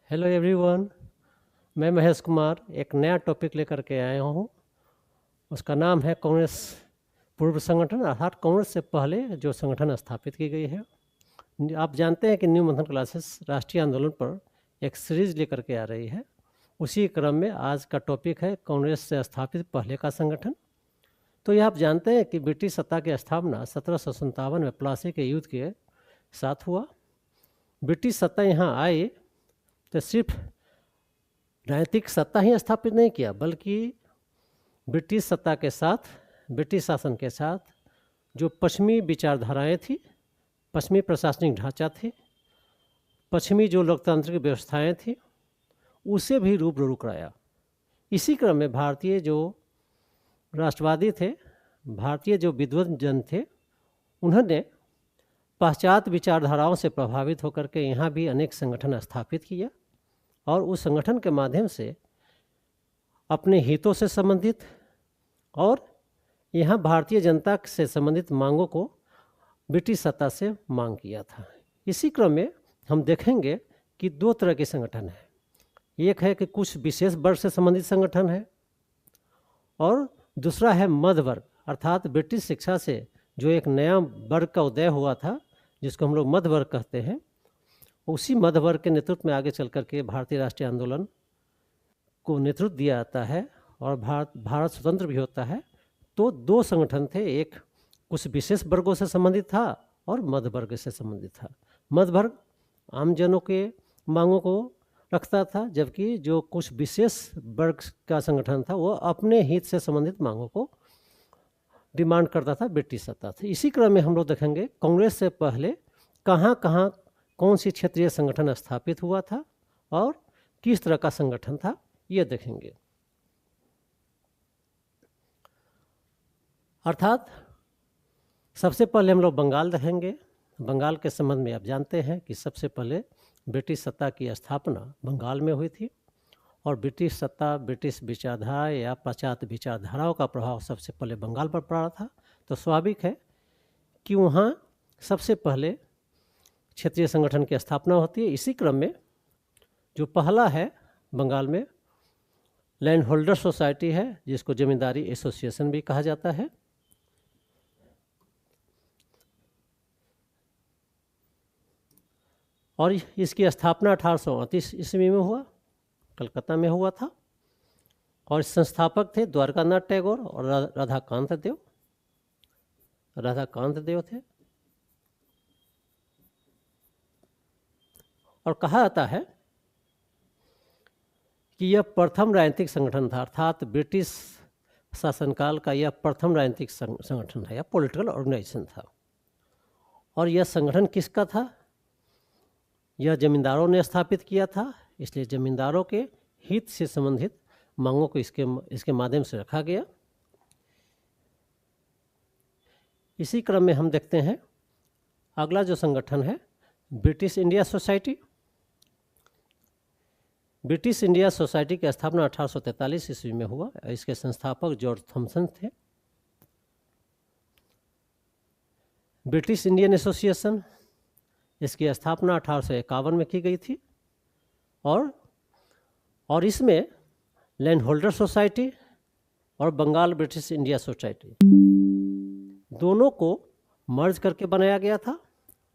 Hello everyone. मैं महेश कुमार एक नया टॉपिक लेकर के आया हूँ। उसका नाम है कांग्रेस पूर्व संगठन, अर्थात कांग्रेस से पहले जो संगठन स्थापित की गई है। आप जानते हैं कि न्यू मंथन क्लासेस राष्ट्रीय आंदोलन पर एक सीरीज लेकर के आ रही है। उसी क्रम में आज का टॉपिक है कांग्रेस से स्थापित पहले का संगठन। तो ये आप जानते हैं कि ब्रिटिश सत्ता की स्थापना 1757 में प्लासी के युद्ध के साथ हुआ। ब्रिटिश सत्ता यहाँ आई तो सिर्फ राजनीतिक सत्ता ही स्थापित नहीं किया, बल्कि ब्रिटिश सत्ता के साथ, ब्रिटिश शासन के साथ जो पश्चिमी विचारधाराएं थी, पश्चिमी प्रशासनिक ढांचा थे, पश्चिमी जो लोकतांत्रिक व्यवस्थाएं थी, उसे भी रूबरू कराया। इसी क्रम में भारतीय जो राष्ट्रवादी थे, भारतीय जो विद्वान जन थे, उन्होंने पाश्चात्य विचारधाराओं से प्रभावित होकर के यहाँ भी अनेक संगठन स्थापित किया और उस संगठन के माध्यम से अपने हितों से संबंधित और यहाँ भारतीय जनता से संबंधित मांगों को ब्रिटिश सत्ता से मांग किया था। इसी क्रम में हम देखेंगे कि दो तरह के संगठन हैं। एक है कि कुछ विशेष वर्ग से संबंधित संगठन है और दूसरा है मध्य वर्ग, अर्थात ब्रिटिश शिक्षा से जो एक नया वर्ग का उदय हुआ था, जिसको हम लोग मध्य वर्ग कहते हैं। उसी मध्य वर्ग के नेतृत्व में आगे चल करके भारतीय राष्ट्रीय आंदोलन को नेतृत्व दिया जाता है और भारत स्वतंत्र भी होता है। तो दो संगठन थे, एक कुछ विशेष वर्गों से संबंधित था और मध्य वर्ग से संबंधित था। मध्य वर्ग आम जनों के मांगों को रखता था, जबकि जो कुछ विशेष वर्ग का संगठन था वो अपने हित से संबंधित मांगों को डिमांड करता था ब्रिटिश सत्ता से। इसी क्रम में हम लोग देखेंगे कांग्रेस से पहले कहाँ कहाँ कौन सी क्षेत्रीय संगठन स्थापित हुआ था और किस तरह का संगठन था, ये देखेंगे। अर्थात सबसे पहले हम लोग बंगाल देखेंगे। बंगाल के संबंध में आप जानते हैं कि सबसे पहले ब्रिटिश सत्ता की स्थापना बंगाल में हुई थी और ब्रिटिश सत्ता, ब्रिटिश विचारधारा या पाश्चात्य विचारधाराओं का प्रभाव सबसे पहले बंगाल पर पड़ा था। तो स्वाभाविक है कि वहाँ सबसे पहले क्षेत्रीय संगठन की स्थापना होती है। इसी क्रम में जो पहला है बंगाल में लैंड होल्डर सोसाइटी है, जिसको जमींदारी एसोसिएशन भी कहा जाता है। और इसकी स्थापना 1838 ईस्वी में हुआ, कलकत्ता में हुआ था और संस्थापक थे द्वारकानाथ टैगोर और राधाकांत देव थे। और कहा जाता है कि यह प्रथम राजनीतिक संगठन था, अर्थात ब्रिटिश शासनकाल का यह प्रथम राजनीतिक संगठन था या पॉलिटिकल ऑर्गेनाइजेशन था। और यह संगठन किसका था? यह जमींदारों ने स्थापित किया था, इसलिए जमींदारों के हित से संबंधित मांगों को इसके माध्यम से रखा गया। इसी क्रम में हम देखते हैं अगला जो संगठन है British India society. British India society की स्थापना 1843 ईस्वी में हुआ। इसके संस्थापक जॉर्ज थॉमसन थे। ब्रिटिश इंडियन एसोसिएशन, इसकी स्थापना 1851 में की गई थी और इसमें लैंड होल्डर सोसाइटी और बंगाल ब्रिटिश इंडिया सोसाइटी दोनों को मर्ज करके बनाया गया था।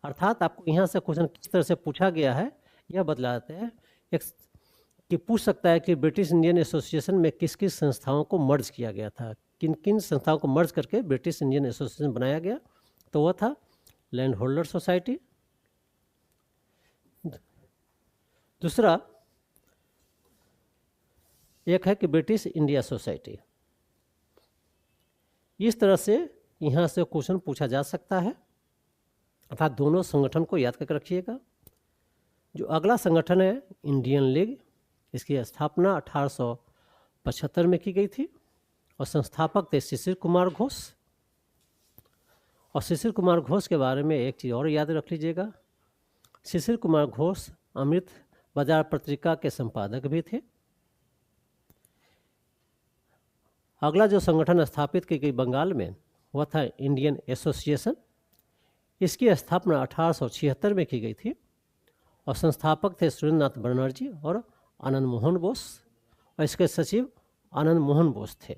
अर्थात आपको यहाँ से क्वेश्चन किस तरह से पूछा गया है यह बतला देते हैं। एक कि पूछ सकता है कि ब्रिटिश इंडियन एसोसिएशन में किस किस संस्थाओं को मर्ज किया गया था, किन किन संस्थाओं को मर्ज करके ब्रिटिश इंडियन एसोसिएशन बनाया गया। तो वह था लैंड होल्डर सोसाइटी, दूसरा एक है कि ब्रिटिश इंडिया सोसाइटी। इस तरह से यहाँ से क्वेश्चन पूछा जा सकता है, अर्थात दोनों संगठन को याद करके रखिएगा। जो अगला संगठन है इंडियन लीग, इसकी स्थापना 1875 में की गई थी और संस्थापक थे शिशिर कुमार घोष। और शिशिर कुमार घोष के बारे में एक चीज़ और याद रख लीजिएगा, शिशिर कुमार घोष अमृत बाजार पत्रिका के संपादक भी थे। अगला जो संगठन स्थापित की गई बंगाल में वह था इंडियन एसोसिएशन। इसकी स्थापना 1876 में की गई थी और संस्थापक थे सुरेंद्रनाथ बनर्जी और आनंद मोहन बोस, और इसके सचिव आनंद मोहन बोस थे।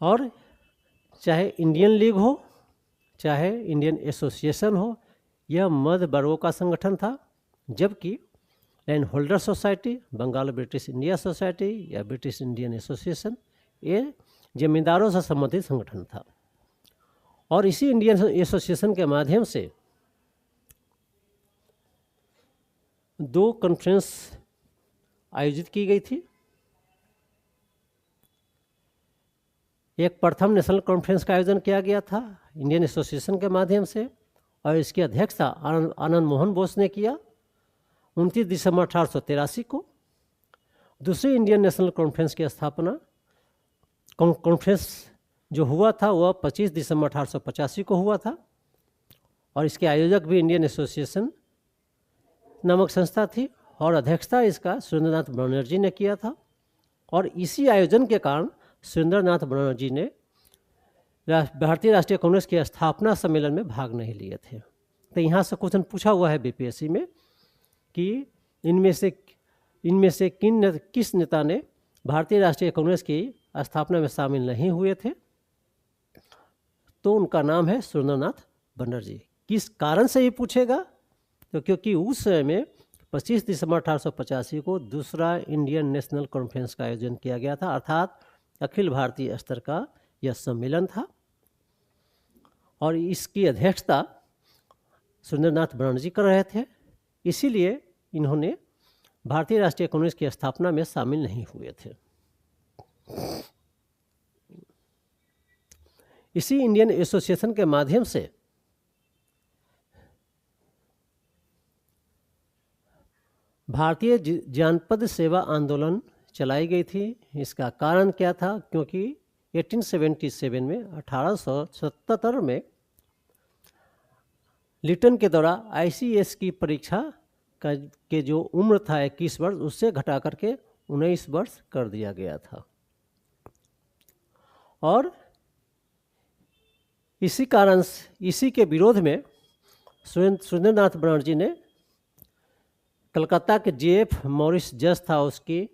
और चाहे इंडियन लीग हो, चाहे इंडियन एसोसिएशन हो, यह मध्य वर्गों का संगठन था, जबकि land holder society, Bengal British India society या ब्रिटिश इंडियन एसोसिएशन ये जमींदारों से संबंधित संगठन था। और इसी इंडियन एसोसिएशन के माध्यम से 2 कॉन्फ्रेंस आयोजित की गई थी। एक प्रथम नेशनल कॉन्फ्रेंस का आयोजन किया गया था इंडियन एसोसिएशन के माध्यम से, और इसकी अध्यक्षता आनंद मोहन बोस ने किया 29 दिसंबर 1883 को। दूसरी इंडियन नेशनल कॉन्फ्रेंस की स्थापना कॉन्फ्रेंस जो हुआ था वह 25 दिसंबर 1885 को हुआ था, और इसके आयोजक भी इंडियन एसोसिएशन नामक संस्था थी, और अध्यक्षता इसका सुरेंद्रनाथ बनर्जी ने किया था। और इसी आयोजन के कारण सुरेंद्रनाथ बनर्जी ने भारतीय राष्ट्रीय कांग्रेस के स्थापना सम्मेलन में भाग नहीं लिए थे। तो यहाँ से क्वेश्चन पूछा हुआ है बीपीएससी में कि इनमें से किस नेता ने भारतीय राष्ट्रीय कांग्रेस की स्थापना में शामिल नहीं हुए थे, तो उनका नाम है सुरेंद्रनाथ बनर्जी। किस कारण से ये पूछेगा, तो क्योंकि उस समय में 25 दिसंबर 1885 को दूसरा इंडियन नेशनल कॉन्फ्रेंस का आयोजन किया गया था, अर्थात अखिल भारतीय स्तर का यह सम्मेलन था, और इसकी अध्यक्षता सुरेंद्रनाथ बनर्जी कर रहे थे। इसीलिए इन्होंने भारतीय राष्ट्रीय कांग्रेस की स्थापना में शामिल नहीं हुए थे। इसी इंडियन एसोसिएशन के माध्यम से भारतीय जानपद सेवा आंदोलन चलाई गई थी। इसका कारण क्या था, क्योंकि 1877 में 1877 में लिटन के द्वारा आईसीएस की परीक्षा के जो उम्र था 21 वर्ष, उससे घटा करके 19 वर्ष कर दिया गया था। और इसी कारण इसी के विरोध में सुरेंद्रनाथ बनर्जी ने कलकत्ता के जेएफ मॉरिस जज था उसकी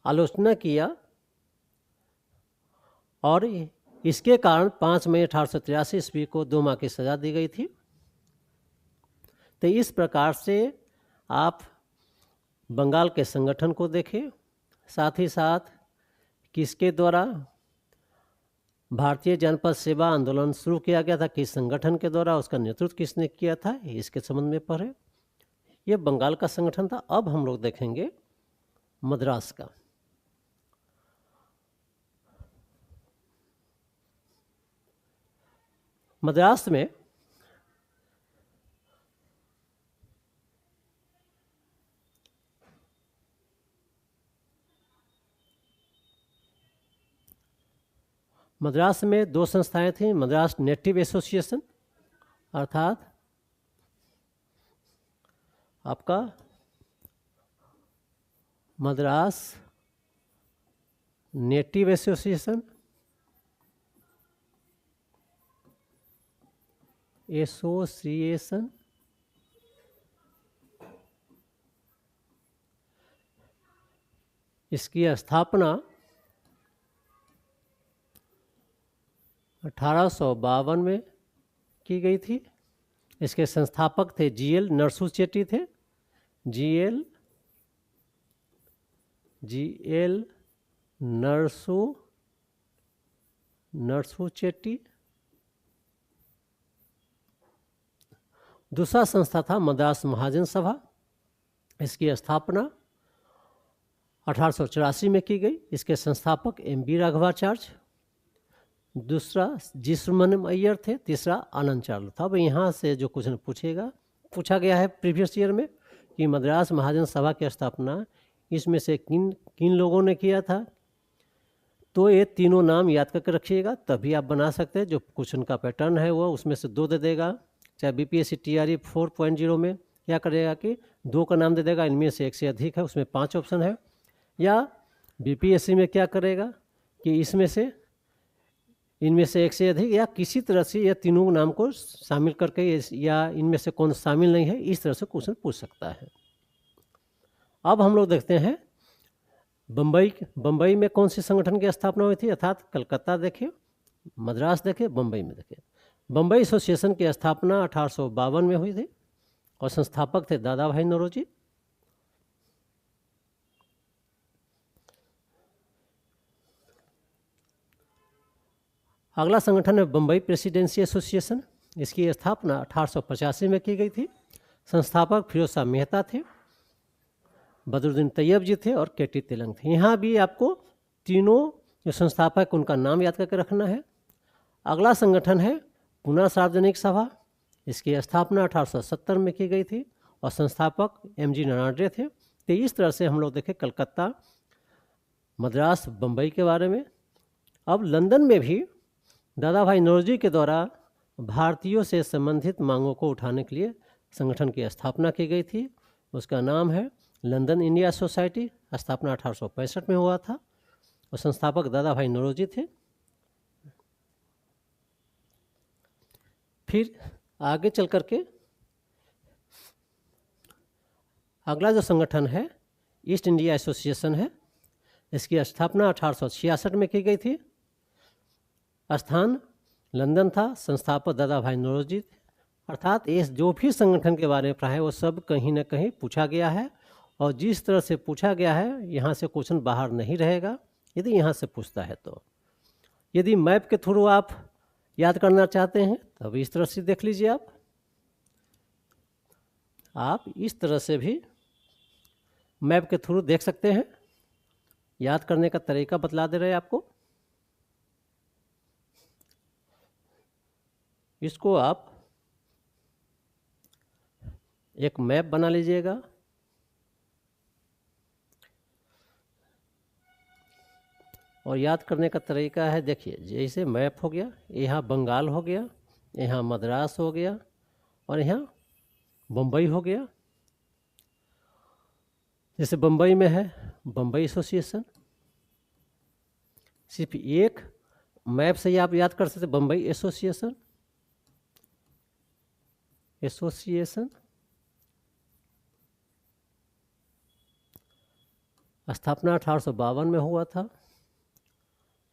आलोचना किया, और इसके कारण 5 मई 1883 ईस्वी को 2 माह की सज़ा दी गई थी। तो इस प्रकार से आप बंगाल के संगठन को देखें, साथ ही साथ किसके द्वारा भारतीय जनपद सेवा आंदोलन शुरू किया गया था, किस संगठन के द्वारा, उसका नेतृत्व किसने किया था, इसके संबंध में पढ़े। ये बंगाल का संगठन था। अब हम लोग देखेंगे मद्रास का। मद्रास में दो संस्थाएं थीं। मद्रास नेटिव एसोसिएशन अर्थात आपका मद्रास नेटिव एसोसिएशन, इसकी स्थापना 1852 में की गई थी। इसके संस्थापक थे जीएल नरसू चेट्टी थे। जीएल नरसू चेट्टी। दूसरा संस्था था मद्रास महाजन सभा। इसकी स्थापना 1884 में की गई। इसके संस्थापक एम.बी. राघवाचार्य। दूसरा जी सुब्रमण्यम अय्यर थे। तीसरा आनंद चार्लू था। अब यहाँ से जो क्वेश्चन पूछा गया है प्रीवियस ईयर में कि मद्रास महाजन सभा की स्थापना इसमें से किन लोगों ने किया था, तो ये तीनों नाम याद करके रखिएगा, तभी आप बना सकते हैं। जो क्वेश्चन का पैटर्न है वो उसमें से 2 दे देगा। चाहे बीपीएससी टीआरई 4.0 में क्या करेगा कि 2 का नाम दे देगा, इनमें से 1 से अधिक है, उसमें 5 ऑप्शन है। या बीपीएससी में क्या करेगा कि इसमें से इनमें से एक से अधिक या किसी तरह से या तीनों नाम को शामिल करके या इनमें से कौन शामिल नहीं है, इस तरह से क्वेश्चन पूछ सकता है। अब हम लोग देखते हैं बम्बई में कौन सी संगठन की स्थापना हुई थी, अर्थात कलकत्ता देखिए, मद्रास देखिए, बम्बई में देखिए। बम्बई एसोसिएशन की स्थापना 1852 में हुई थी और संस्थापक थे दादा भाई नौरोजी। अगला संगठन है बम्बई प्रेसिडेंसी एसोसिएशन। इसकी स्थापना 1885 में की गई थी। संस्थापक फिरोज शाह मेहता थे, बदरुद्दीन तैयब जी थे और केटी तेलंग थे। यहाँ भी आपको तीनों जो संस्थापक उनका नाम याद करके रखना है। अगला संगठन है पुणे सार्वजनिक सभा। इसकी स्थापना 1870 में की गई थी और संस्थापक MG नानार्डे थे। तो इस तरह से हम लोग देखें कलकत्ता, मद्रास, बम्बई के बारे में। अब लंदन में भी दादा भाई नौरोजी के द्वारा भारतीयों से संबंधित मांगों को उठाने के लिए संगठन की स्थापना की गई थी। उसका नाम है लंदन इंडिया सोसाइटी। स्थापना 1865 में हुआ था और संस्थापक दादा भाई नौरोजी थे। फिर आगे चल करके अगला जो संगठन है ईस्ट इंडिया एसोसिएशन है। इसकी स्थापना 1866 में की गई थी। स्थान लंदन था। संस्थापक दादा भाई नौरोजी थे। अर्थात ये जो भी संगठन के बारे में पढ़ा है वो सब कहीं ना कहीं पूछा गया है और जिस तरह से पूछा गया है यहाँ से क्वेश्चन बाहर नहीं रहेगा यदि यहाँ से पूछता है तो। यदि मैप के थ्रू आप याद करना चाहते हैं तब इस तरह से देख लीजिए। आप इस तरह से भी मैप के थ्रू देख सकते हैं। याद करने का तरीका बतला दे रहे हैं आपको। इसको आप एक मैप बना लीजिएगा। और याद करने का तरीका है, देखिए जैसे मैप हो गया, यहाँ बंगाल हो गया, यहाँ मद्रास हो गया और यहाँ बम्बई हो गया। जैसे बम्बई में है बम्बई एसोसिएशन। सिर्फ एक मैप से ही आप याद कर सकते बम्बई एसोसिएशन। स्थापना 1852 में हुआ था,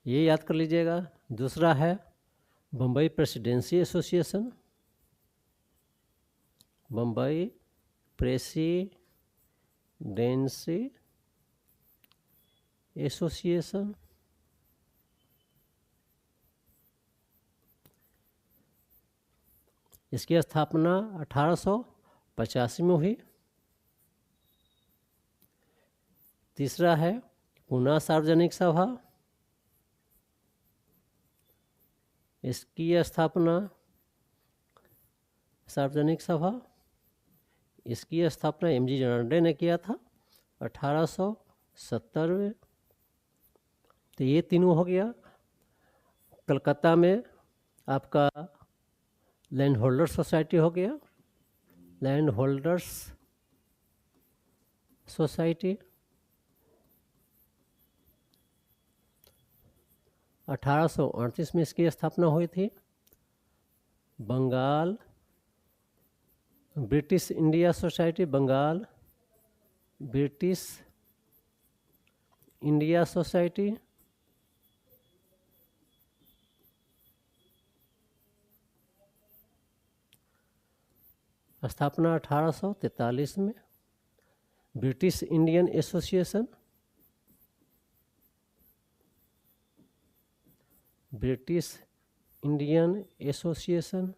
ये याद कर लीजिएगा। दूसरा है Bombay presidency association. Bombay presidency association. इसकी स्थापना 1885 में हुई। तीसरा है पुणे सार्वजनिक सभा। इसकी स्थापना सार्वजनिक सभा इसकी स्थापना MG नानार्डे ने किया था 1870 में। तो ये तीनों हो गया। कलकत्ता में आपका लैंड होल्डर्स सोसाइटी हो गया, लैंड होल्डर्स सोसाइटी 1838 में इसकी स्थापना हुई थी। Bengal British India society, Bengal British India society स्थापना 1843 में। British Indian association, British Indian association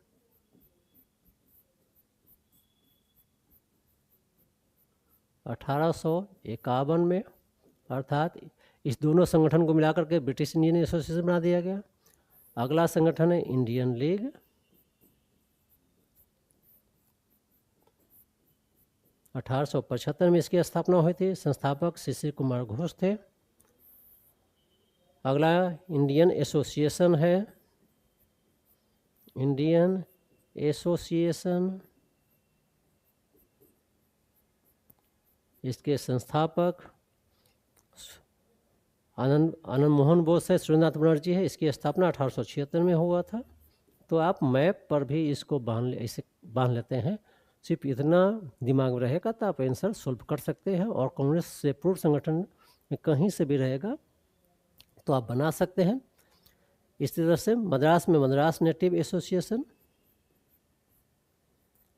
1851 में। अर्थात इस दोनों संगठन को मिलाकर के ब्रिटिश इंडियन एसोसिएशन बना दिया गया। अगला संगठन है इंडियन लीग। 1875 में इसकी स्थापना हुई थी। संस्थापक शिशिर कुमार घोष थे। अगला इंडियन एसोसिएशन है, इंडियन एसोसिएशन। इसके संस्थापक आनंद मोहन बोस है, सुरेंद्रनाथ बनर्जी है। इसकी स्थापना 1876 में हुआ था। तो आप मैप पर भी इसको ऐसे बांध लेते हैं, सिर्फ इतना दिमाग में रहेगा तो आप आंसर सोल्व कर सकते हैं। और कांग्रेस से पूर्व संगठन में कहीं से भी रहेगा तो आप बना सकते हैं। इस तरह से मद्रास में Madras native association,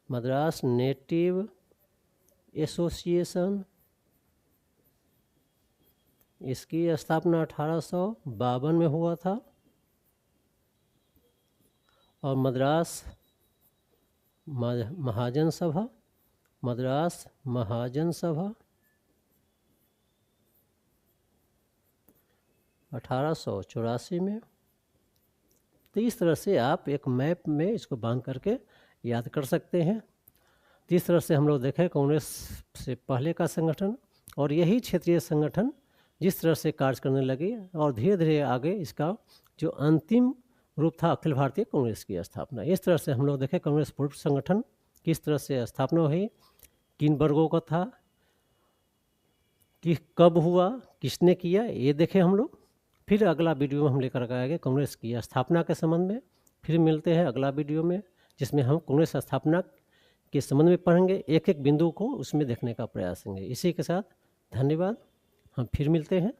Madras native association, इसकी स्थापना 1852 में हुआ था। और मद्रास महाजन सभा, मद्रास महाजन सभा 1884 में। तो इस तरह से आप एक मैप में इसको बांध करके याद कर सकते हैं। तो इस तरह से हम लोग देखें कांग्रेस से पहले का संगठन, और यही क्षेत्रीय संगठन जिस तरह से कार्य करने लगे और धीरे धीरे आगे इसका जो अंतिम रूप था अखिल भारतीय कांग्रेस की स्थापना। इस तरह से हम लोग देखें कांग्रेस पूर्व संगठन किस तरह से स्थापना हुई, किन वर्गों का था, कि कब हुआ, किसने किया, ये देखें हम लोग। फिर अगला वीडियो में हम लेकर के आएंगे कांग्रेस की स्थापना के संबंध में। फिर मिलते हैं अगला वीडियो में, जिसमें हम कांग्रेस स्थापना के संबंध में पढ़ेंगे, एक एक बिंदु को उसमें देखने का प्रयास करेंगे। इसी के साथ धन्यवाद, हम फिर मिलते हैं।